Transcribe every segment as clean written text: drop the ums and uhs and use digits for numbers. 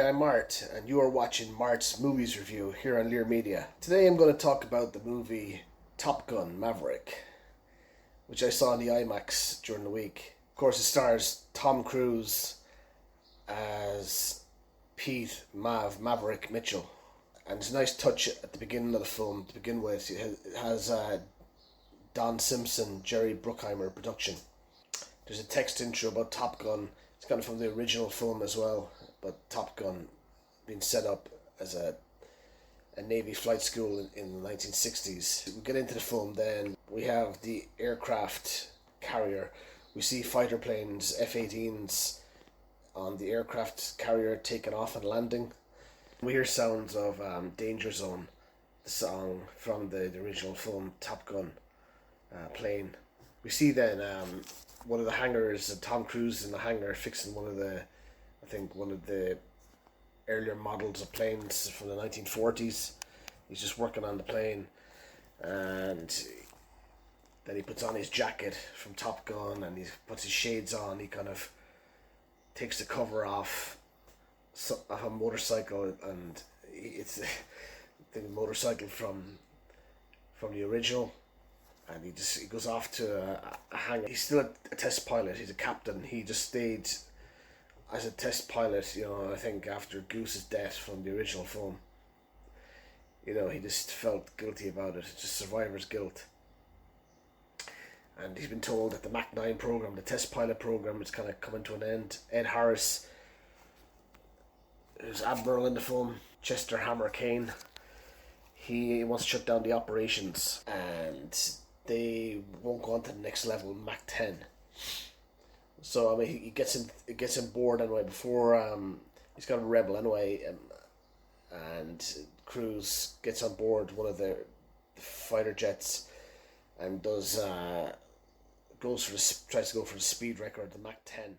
I'm Mart, and you are watching Mart's Movies Review here on Lear Media. Today I'm going to talk about the movie Top Gun Maverick, which I saw in the IMAX during the week. Of course, it stars Tom Cruise as Pete Maverick Mitchell. And it's a nice touch at the beginning of the film to begin with. It has Don Simpson, Jerry Bruckheimer production. There's a text intro about Top Gun. It's kind of from the original film as well, but Top Gun being set up as a Navy flight school in the 1960s. We get into the film then. We have the aircraft carrier. We see fighter planes, F-18s, on the aircraft carrier taking off and landing. We hear sounds of Danger Zone, the song from the original film Top Gun, playing. We see then one of the hangars, Tom Cruise in the hangar fixing one of the earlier models of planes from the 1940s. He's just working on the plane, and then he puts on his jacket from Top Gun and he puts his shades on. He kind of takes the cover off of a motorcycle, and it's the motorcycle from the original. And he goes off to a hangar. He's still a test pilot. He's a captain. He just stayed as a test pilot, I think after Goose's death from the original film. He just felt guilty about it. Just survivor's guilt. And he's been told that the Mach 9 program, the test pilot program, is kind of coming to an end. Ed Harris, who's Admiral in the film, Chester Hammer Kane, he wants to shut down the operations, and they won't go on to the next level, Mach 10. So he gets him board anyway. Before he's got a rebel anyway, and Cruise gets on board one of the fighter jets and tries to go for the speed record, the Mach 10,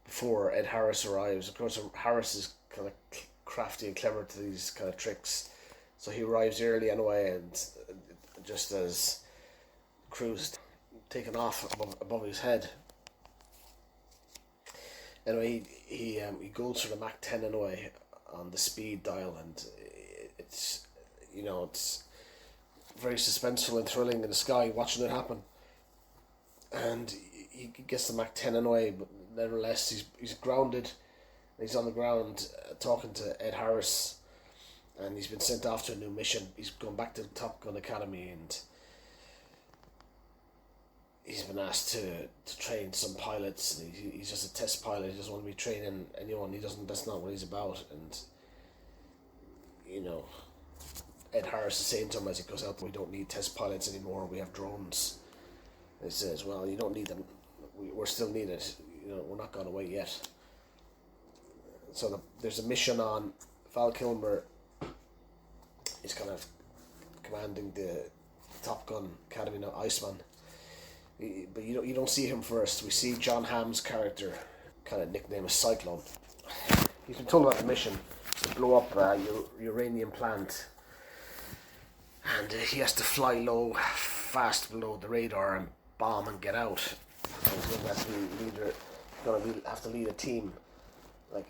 before Ed Harris arrives. Of course, Harris is kind of crafty and clever to these kind of tricks, so he arrives early anyway, and just as Cruise taken off above his head. Anyway, he goes for the Mach 10 anyway on the speed dial, and it's very suspenseful and thrilling in the sky watching it happen. And he gets the Mach 10 anyway, but nevertheless he's grounded. He's on the ground talking to Ed Harris, and he's been sent off to a new mission. He's gone back to the Top Gun Academy, and he's been asked to train some pilots. He's just a test pilot. He doesn't want to be training anyone. That's not what he's about. And Ed Harris is saying to him as he goes out, "We don't need test pilots anymore. We have drones." And he says, "Well, you don't need them. We're still needed. We're not gone away yet." So there's a mission on. Val Kilmer is kind of commanding the Top Gun Academy now, Iceman. But you don't see him first. We see John Hamm's character, kind of nicknamed as Cyclone. He's been told about the mission to blow up a uranium plant, and he has to fly low, fast below the radar, and bomb and get out. He's going to have to lead a team, like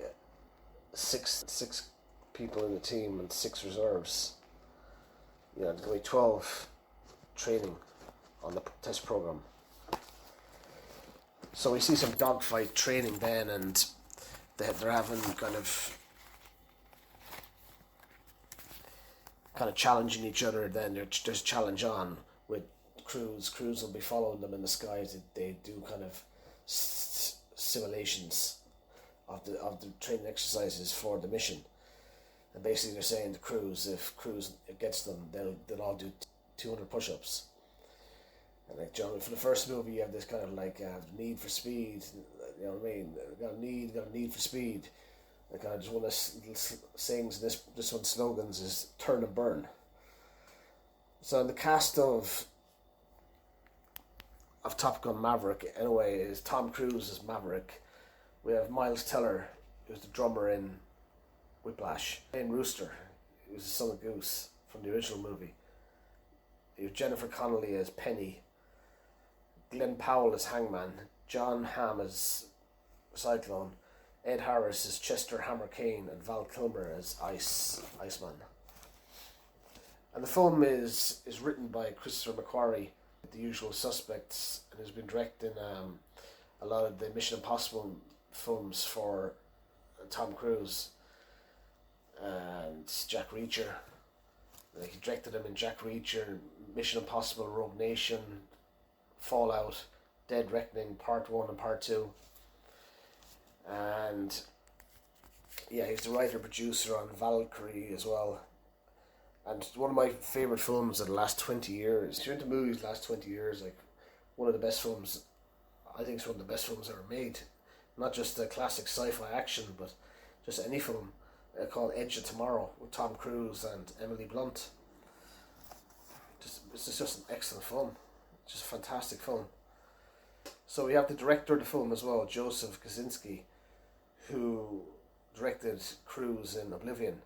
six people in the team and 6 reserves. There's going to be 12 training on the test program. So we see some dogfight training then, and they're having kind of challenging each other. Then there's a challenge on with Cruise. Cruise will be following them in the skies. They do kind of simulations of the training exercises for the mission. And basically they're saying to Cruise, if Cruise gets them, they'll all do 200 push-ups. And like John, for the first movie, you have this kind of need for speed. You know what I mean? Got a need for speed. And kind of just one of the sayings in this one's slogans is turn and burn. So in the cast of Top Gun Maverick, anyway, is Tom Cruise as Maverick. We have Miles Teller, who's the drummer in Whiplash. Jane Rooster, who's the son of Goose from the original movie. You have Jennifer Connelly as Penny. Glenn Powell as Hangman, John Hamm as Cyclone, Ed Harris as Chester Hammer Kane, and Val Kilmer as Iceman. And the film is written by Christopher McQuarrie, the usual suspects, and has been directing a lot of the Mission Impossible films for Tom Cruise and Jack Reacher. Like, he directed them in Jack Reacher, Mission Impossible, Rogue Nation, Fallout, Dead Reckoning Part 1 and Part 2. And yeah, he's the writer producer on Valkyrie as well. And one of my favourite films of the last 20 years. If you're into movies the last 20 years, like, one of the best films, I think it's one of the best films ever made. Not just a classic sci-fi action, but just any film, called Edge of Tomorrow with Tom Cruise and Emily Blunt. It's just an excellent film. Just a fantastic film. So we have the director of the film as well, Joseph Kosinski, who directed Cruise in Oblivion.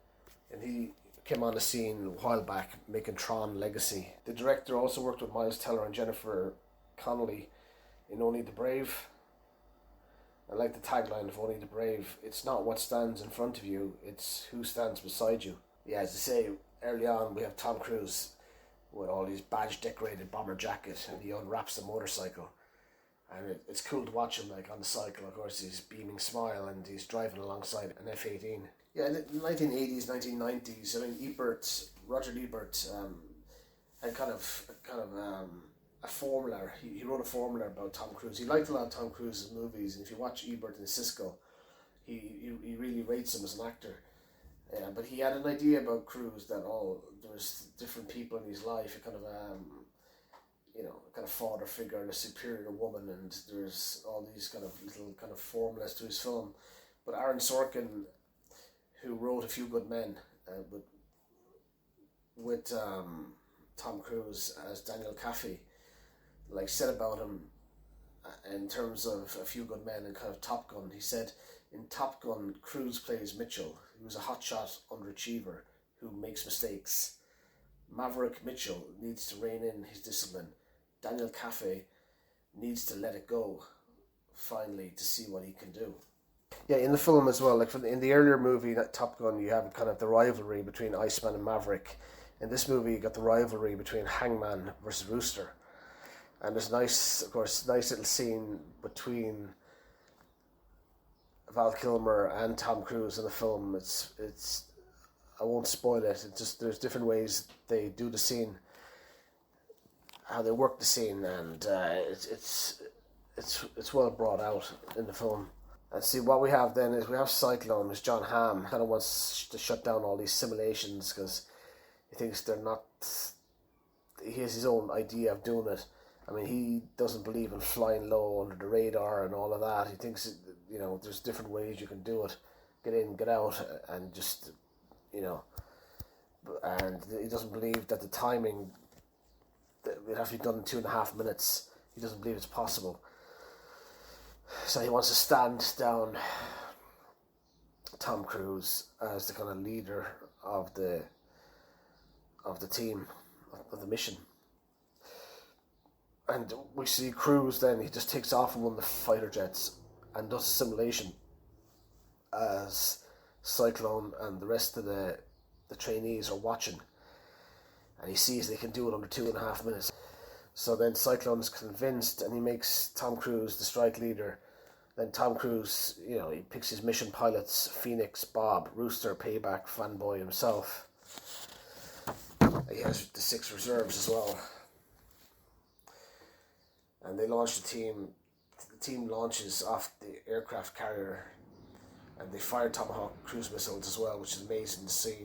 And he came on the scene a while back making Tron Legacy. The director also worked with Miles Teller and Jennifer Connelly in Only the Brave. I like the tagline of Only the Brave. It's not what stands in front of you, it's who stands beside you. Yeah, as I say, early on we have Tom Cruise with all these badge decorated bomber jacket, and he unwraps the motorcycle. And it's cool to watch him, like, on the cycle. Of course, he's beaming smile and he's driving alongside an F-18. Yeah, in the 1980s, 1990s, I mean, Roger Ebert had kind of a formula. He wrote a formula about Tom Cruise. He liked a lot of Tom Cruise's movies, and if you watch Ebert and Siskel, he really rates him as an actor. But he had an idea about Cruise that there was different people in his life, a kind of father figure and a superior woman, and there's all these kind of little kind of formulas to his film. But Aaron Sorkin, who wrote A Few Good Men, with Tom Cruise as Daniel Kaffee, like, said about him in terms of A Few Good Men and kind of Top Gun. He said, in Top Gun, Cruise plays Mitchell, who is a hotshot underachiever who makes mistakes. Maverick Mitchell needs to rein in his discipline. Daniel Kaffee needs to let it go, finally, to see what he can do. Yeah, in the film as well, like in the earlier movie, Top Gun, you have kind of the rivalry between Iceman and Maverick. In this movie, you got the rivalry between Hangman versus Rooster. And there's nice little scene between Val Kilmer and Tom Cruise in the film. It's I won't spoil it. It's just, there's different ways they do the scene, how they work the scene, and it's well brought out in the film. And see, what we have then is we have Cyclone, who's John Hamm, kind of wants to shut down all these simulations because he thinks they're not. He has his own idea of doing it. I mean, he doesn't believe in flying low under the radar and all of that. He thinks, there's different ways you can do it. Get in, get out, and just, and he doesn't believe that the timing, that it has to be done in 2.5 minutes. He doesn't believe it's possible. So he wants to stand down Tom Cruise as the kind of leader of the team, of the mission. And we see Cruise then, he just takes off in one of the fighter jets and does a simulation as Cyclone and the rest of the trainees are watching. And he sees they can do it under 2.5 minutes. So then Cyclone's convinced and he makes Tom Cruise the strike leader. Then Tom Cruise, he picks his mission pilots, Phoenix, Bob, Rooster, Payback, Fanboy himself. He has the 6 reserves as well. And they launch the team. The team launches off the aircraft carrier, and they fire Tomahawk cruise missiles as well, which is amazing to see.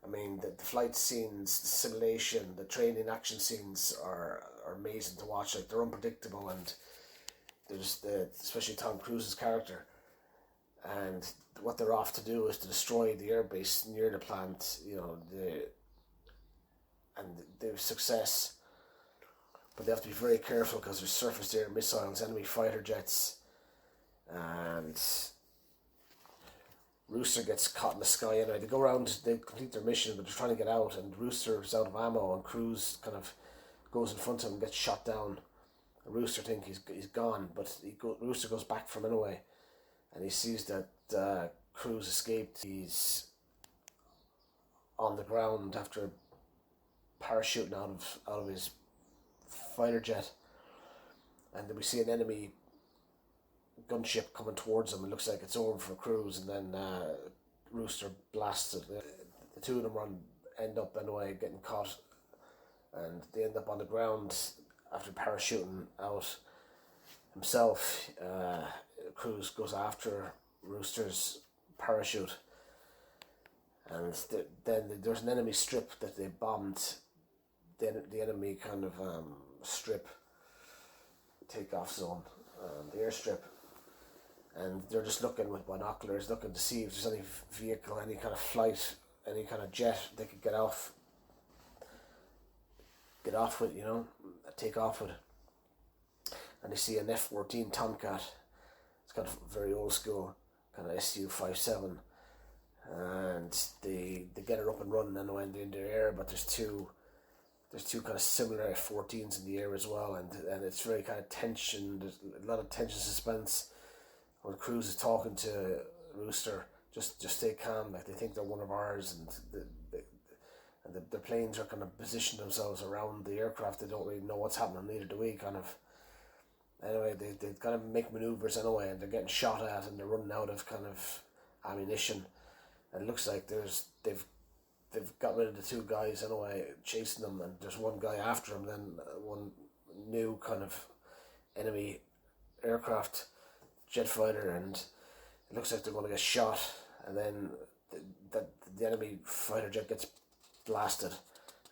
I mean, the flight scenes, the simulation, the training action scenes are amazing to watch. Like, they're unpredictable, and there's especially Tom Cruise's character, and what they're off to do is to destroy the airbase near the plant. And they have success. But they have to be very careful because there's surface-to-air missiles, enemy fighter jets, and Rooster gets caught in the sky anyway. They go around, they complete their mission, but they're trying to get out, and Rooster's out of ammo, and Cruise kind of goes in front of him and gets shot down. And Rooster thinks he's gone, but Rooster goes back from anyway, and he sees that Cruise escaped. He's on the ground after parachuting out of his fighter jet, and then we see an enemy gunship coming towards him. It looks like it's over for Cruise, and then Rooster blasts it. The two of them end up anyway getting caught, and they end up on the ground after parachuting out himself. Cruise goes after Rooster's parachute, and then there's an enemy strip that they bombed. The enemy kind of strip, takeoff zone, the airstrip, and they're just looking with binoculars, looking to see if there's any vehicle, any kind of flight, any kind of jet they could get off with, take off with. And they see an F-14 Tomcat. It's kind of very old school, kind of Su-57, and they get it up and running and when they're in the air. But there's two kind of similar F-14s in the air as well, and it's very kind of tension. There's a lot of tension, suspense. When Cruise is talking to Rooster, just stay calm. Like, they think they're one of ours, and the planes are kind of positioning themselves around the aircraft. They don't really know what's happening, neither do we. Kind of. Anyway, they kind of make maneuvers anyway, and they're getting shot at, and they're running out of kind of ammunition. And it looks like they've got rid of the two guys anyway, chasing them, and there's one guy after them. Then one new kind of enemy aircraft, jet fighter, and it looks like they're going to get shot. And then the enemy fighter jet gets blasted,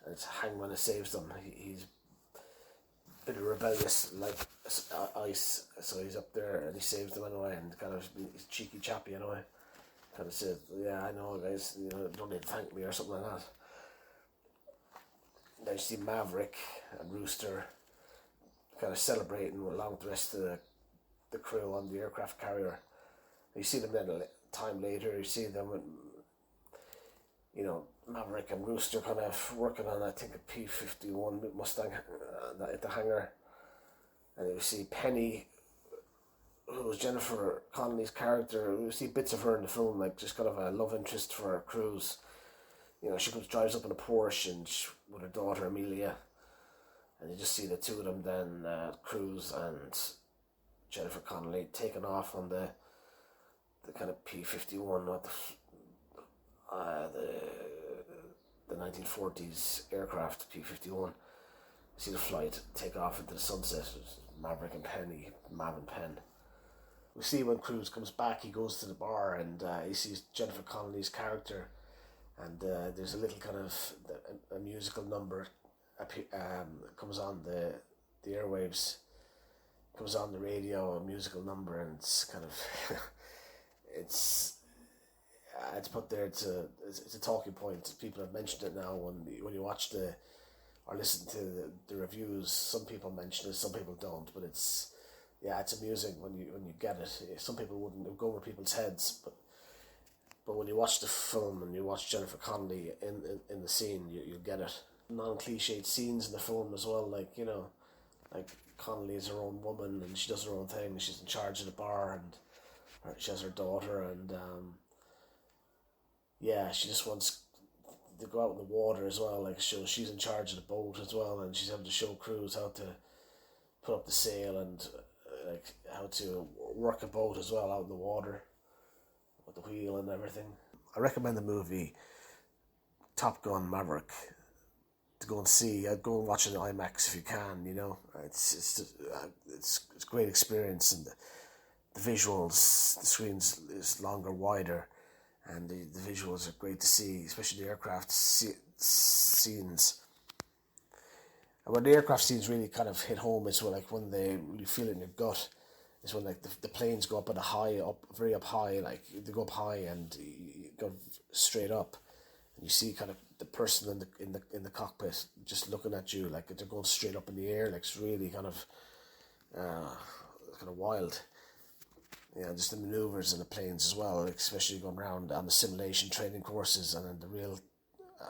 and it's Hangman that saves them. He's a bit rebellious like ice, so he's up there and he saves them anyway, and kind of he's cheeky chappy anyway. Kind of says, "Yeah, I know, guys. Don't need to thank me," or something like that. Then you see Maverick and Rooster kind of celebrating along with the rest of the crew on the aircraft carrier. You see them then a time later. You see them, Maverick and Rooster kind of working on, I think, a P-51 Mustang at the hangar, and you see Penny, who was Jennifer Connelly's character. We see bits of her in the film, like just kind of a love interest for Cruise. She drives up in a Porsche and with her daughter Amelia, and you just see the two of them then, Cruise and Jennifer Connelly, taking off on the kind of P-51, not the 1940s aircraft P-51. You see the flight take off into the sunset. Maverick and Penny, Mav and Penn. We see when Cruise comes back, he goes to the bar and he sees Jennifer Connelly's character, and there's a little kind of a musical number comes on the airwaves, comes on the radio, a musical number, and it's kind of it's put there. It's a talking point. People have mentioned it now when you watch or listen to the reviews. Some people mention it, some people don't, but it's amusing when you get it. Some people wouldn't go over people's heads, but when you watch the film and you watch Jennifer Connelly in the scene, you get it. Non-cliched scenes in the film as well, like Connelly is her own woman and she does her own thing. She's in charge of the bar, and she has her daughter, and she just wants to go out in the water as well. Like, she's in charge of the boat as well, and she's having to show Cruise how to put up the sail and how to work a boat as well out in the water with the wheel and everything. I recommend the movie Top Gun Maverick to go and see. I'd go and watch it in IMAX if you can. It's a great experience, and the visuals, the screens is longer, wider, and the visuals are great to see, especially the aircraft scenes. And when the aircraft scenes really kind of hit home, it's when they really feel it in your gut. It's when the planes go up at very up high, like they go up high and you go straight up, and you see kind of the person in the cockpit just looking at you, like they're going straight up in the air. Like, it's really kind of wild. Yeah, just the maneuvers in the planes as well, especially going around on the simulation training courses and then the real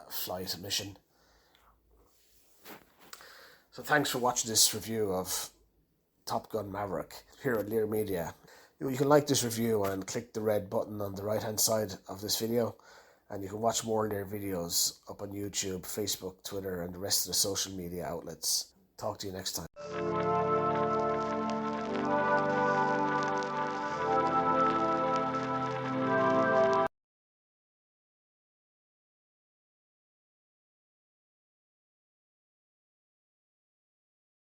flight mission. So thanks for watching this review of Top Gun Maverick here at Lear Media. You can like this review and click the red button on the right hand side of this video, and you can watch more of their videos up on YouTube, Facebook, Twitter, and the rest of the social media outlets. Talk to you next time.